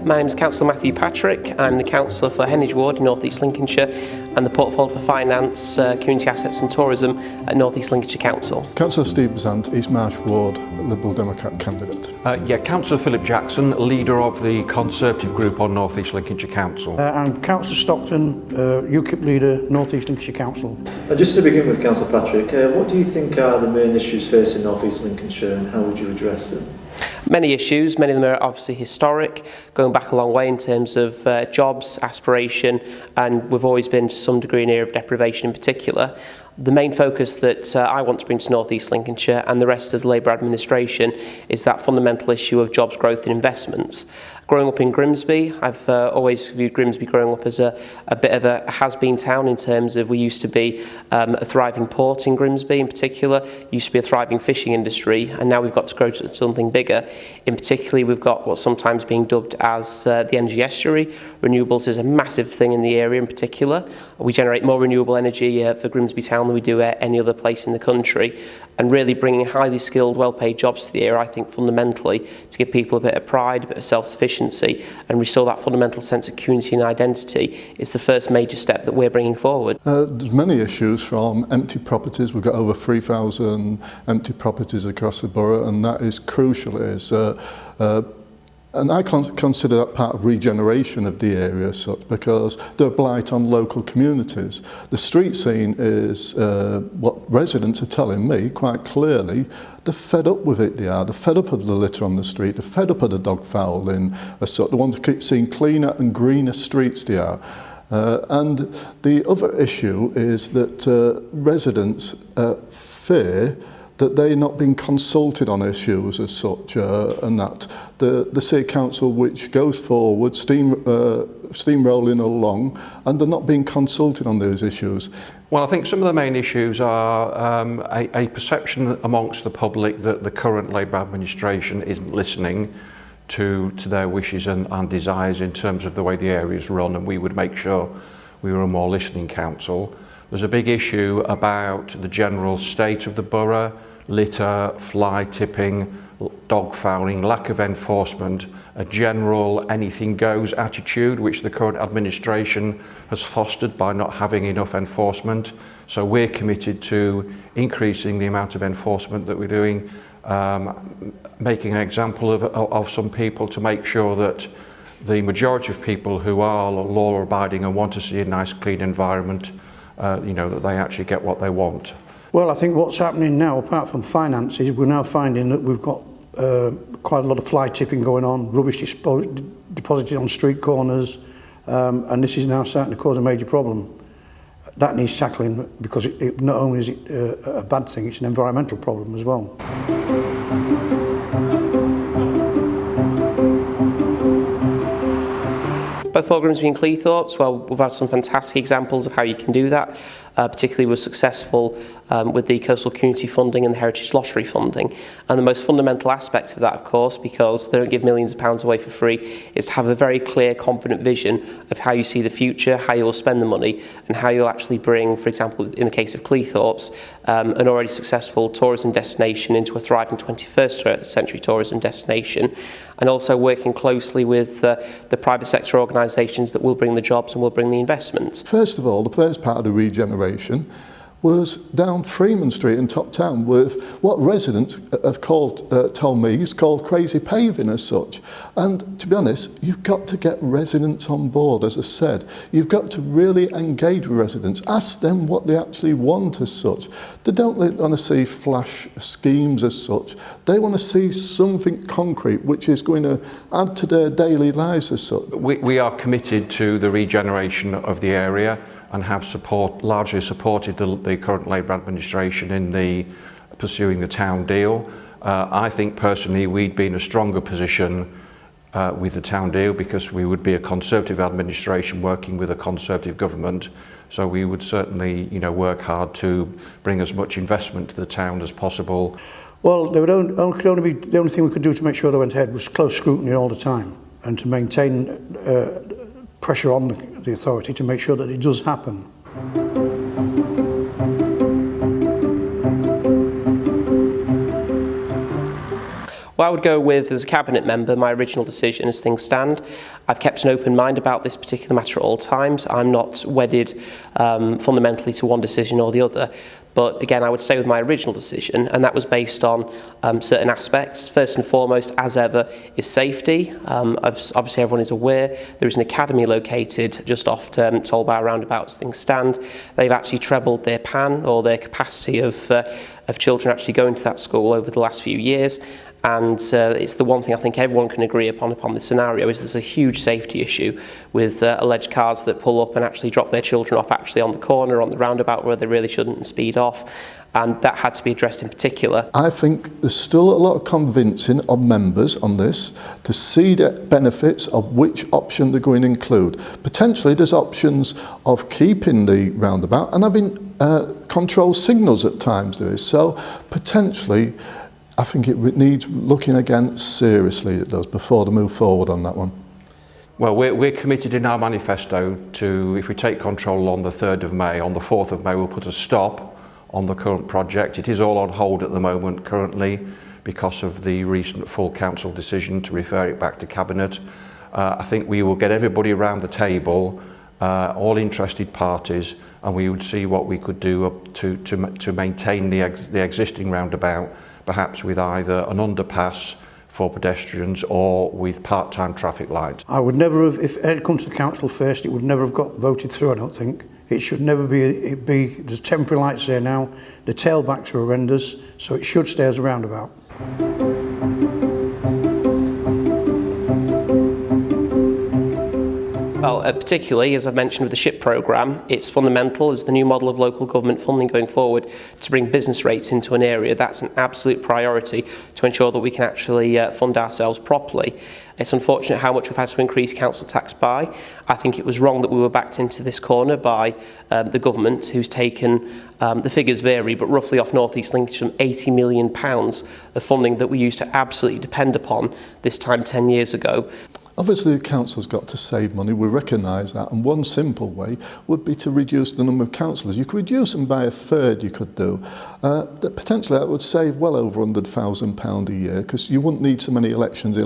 My name is Councillor Matthew Patrick. I'm the Councillor for Heneage Ward in North East Lincolnshire and the Portfolio for Finance, Community Assets and Tourism at North East Lincolnshire Council. Councillor Steve Besant, East Marsh Ward, Liberal Democrat candidate. Councillor Philip Jackson, leader of the Conservative group on North East Lincolnshire Council. I'm Councillor Stockton, UKIP leader, North East Lincolnshire Council. Just to begin with, Councillor Patrick, what do you think are the main issues facing North East Lincolnshire and how would you address them? Many issues, many of them are obviously historic, going back a long way in terms of jobs, aspiration, and we've always been to some degree an era of deprivation in particular. The main focus that I want to bring to North East Lincolnshire and the rest of the Labour administration is that fundamental issue of jobs, growth and investments. Growing up in Grimsby, I've always viewed Grimsby growing up as a bit of a has-been town in terms of we used to be a thriving port in Grimsby in particular, used to be a thriving fishing industry, and now we've got to grow to something bigger. In particular, we've got what's sometimes being dubbed as the energy estuary. Renewables is a massive thing in the area in particular. We generate more renewable energy for Grimsby town than we do at any other place in the country, and really bringing highly skilled, well-paid jobs to the area, I think fundamentally to give people a bit of pride, a bit of self-sufficiency and restore that fundamental sense of community and identity is the first major step that we're bringing forward. There's many issues from empty properties. We've got over 3,000 empty properties across the borough, and that is crucial. And I consider that part of regeneration of the area as such, because they're a blight on local communities. The street scene is what residents are telling me quite clearly. They're fed up with it, they are. They're fed up of the litter on the street. They're fed up of the dog fouling as such. They want to keep seeing cleaner and greener streets, they are. And the other issue is that residents fear that they're not being consulted on issues as such, and that the City Council, which goes forward, steamrolling along, and they're not being consulted on those issues. Well, I think some of the main issues are a perception amongst the public that the current Labour administration isn't listening to their wishes and desires in terms of the way the area is run, and we would make sure we were a more listening council. There's a big issue about the general state of the borough, litter, fly tipping, dog fouling, lack of enforcement, a general anything goes attitude which the current administration has fostered by not having enough enforcement. So we're committed to increasing the amount of enforcement that we're doing, making an example of some people to make sure that the majority of people who are law abiding and want to see a nice clean environment, that they actually get what they want. Well, I think what's happening now, apart from finances, we're now finding that we've got quite a lot of fly tipping going on, rubbish deposited on street corners, and this is now starting to cause a major problem. That needs tackling because it not only is it a bad thing, it's an environmental problem as well. Both for Grimsby and Cleethorpes, well, we've had some fantastic examples of how you can do that. Particularly we're successful with the Coastal Community funding and the Heritage Lottery funding. And the most fundamental aspect of that, of course, because they don't give millions of pounds away for free, is to have a very clear, confident vision of how you see the future, how you will spend the money, and how you'll actually bring, for example, in the case of Cleethorpes, an already successful tourism destination into a thriving 21st century tourism destination, and also working closely with the private sector organisations that will bring the jobs and will bring the investments. First of all, the first part of the regeneration was down Freeman Street in Top Town with what residents have told me is called crazy paving as such. And to be honest, you've got to get residents on board, as I said. You've got to really engage with residents, ask them what they actually want as such. They don't want to see flash schemes as such. They want to see something concrete which is going to add to their daily lives as such. We are committed to the regeneration of the area and have largely supported the current Labour administration in pursuing the town deal. I think personally we'd be in a stronger position with the town deal, because we would be a Conservative administration working with a Conservative government. So we would certainly, work hard to bring as much investment to the town as possible. Well, there would only be the only thing we could do to make sure they went ahead was close scrutiny all the time, and to maintain pressure on the authority to make sure that it does happen. Well, I would go with, as a cabinet member, my original decision as things stand. I've kept an open mind about this particular matter at all times. I'm not wedded fundamentally to one decision or the other. But again, I would stay with my original decision, and that was based on certain aspects. First and foremost, as ever, is safety. Obviously, everyone is aware there is an academy located just off Tollbar roundabout as things stand. They've actually trebled their PAN, or their capacity of children actually going to that school over the last few years. And it's the one thing I think everyone can agree upon this scenario is there's a huge safety issue with alleged cars that pull up and actually drop their children off actually on the corner, on the roundabout where they really shouldn't, and speed off. And that had to be addressed in particular. I think there's still a lot of convincing of members on this to see the benefits of which option they're going to include. Potentially there's options of keeping the roundabout and having control signals at times there is. So potentially I think it needs looking again seriously, it does, before they move forward on that one. Well, we're committed in our manifesto to, if we take control on the 3rd of May, on the 4th of May we'll put a stop on the current project. It is all on hold at the moment currently because of the recent full council decision to refer it back to Cabinet. I think we will get everybody around the table, all interested parties, and we would see what we could do to maintain the existing roundabout, perhaps with either an underpass for pedestrians or with part-time traffic lights. I would never have, if it had come to the council first, it would never have got voted through, I don't think. It should never be, there's temporary lights there now, the tailbacks are horrendous, so it should stay as a roundabout. Well, particularly, as I've mentioned with the SHIP programme, it's fundamental as the new model of local government funding going forward to bring business rates into an area. That's an absolute priority to ensure that we can actually fund ourselves properly. It's unfortunate how much we've had to increase council tax by. I think it was wrong that we were backed into this corner by the government, who's taken, the figures vary, but roughly off North East Lincolnshire, £80 million of funding that we used to absolutely depend upon this time 10 years ago. Obviously the council's got to save money, we recognise that, and one simple way would be to reduce the number of councillors. You could reduce them by a third, you could do. Potentially that would save well over £100,000 a year, because you wouldn't need so many elections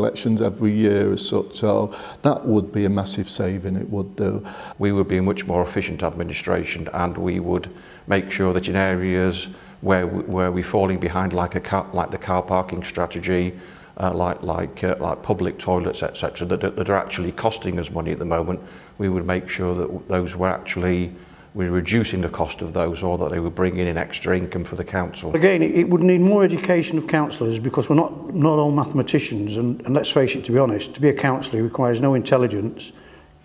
every year as such, so that would be a massive saving, it would do. We would be a much more efficient administration, and we would make sure that in areas where we're falling behind, like the car parking strategy, like public toilets, etc., that are actually costing us money at the moment, we would make sure that those were actually, we're reducing the cost of those, or that they were bringing in extra income for the council. Again, it would need more education of councillors, because we're not all mathematicians, and let's face it, to be honest, to be a councillor requires no intelligence.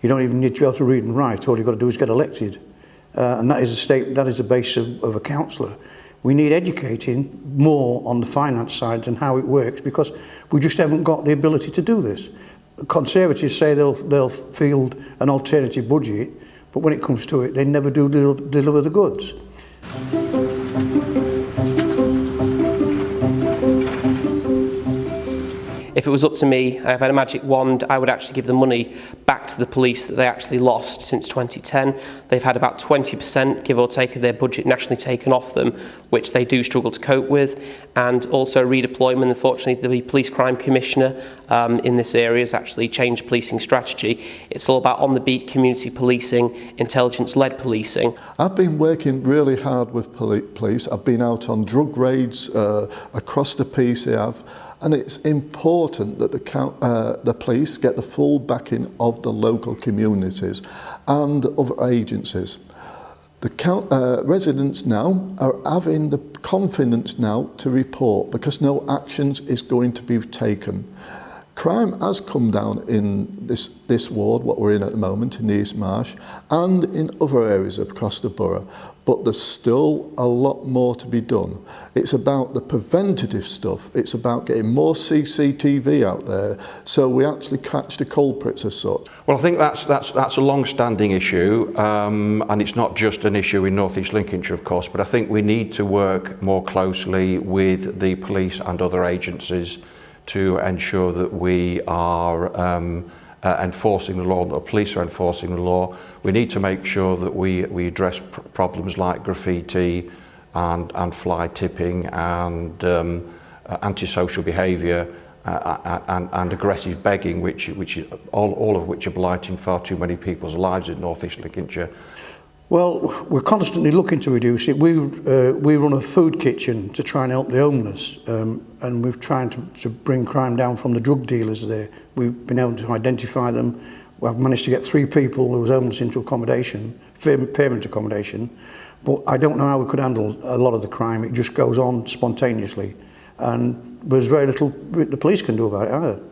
You don't even need to be able to read and write. All you've got to do is get elected, and that is the base of a councillor. We need educating more on the finance side and how it works, because we just haven't got the ability to do this. Conservatives say they'll field an alternative budget, but when it comes to it, they never do deliver the goods. If it was up to me, if I had a magic wand, I would actually give the money back to the police that they actually lost since 2010. They've had about 20%, give or take, of their budget nationally taken off them, which they do struggle to cope with. And also redeployment. Unfortunately, the police crime commissioner in this area has actually changed policing strategy. It's all about on-the-beat community policing, intelligence-led policing. I've been working really hard with police. I've been out on drug raids across the piece I have. And it's important that the police get the full backing of the local communities and other agencies. The residents now are having the confidence now to report, because no actions is going to be taken. Crime has come down in this ward, what we're in at the moment, in the East Marsh, and in other areas across the borough. But there's still a lot more to be done. It's about the preventative stuff. It's about getting more CCTV out there so we actually catch the culprits as such. Well, I think that's a long-standing issue, and it's not just an issue in North East Lincolnshire, of course, but I think we need to work more closely with the police and other agencies to ensure that we are enforcing the law, that the police are enforcing the law. We need to make sure that we address problems like graffiti and fly tipping and antisocial behaviour and aggressive begging, which all of which are blighting far too many people's lives in North East Lincolnshire. Well, we're constantly looking to reduce it. We run a food kitchen to try and help the homeless, and we've tried to bring crime down from the drug dealers there. We've been able to identify them. We've managed to get 3 people who was homeless into accommodation, payment accommodation, but I don't know how we could handle a lot of the crime. It just goes on spontaneously, and there's very little the police can do about it either.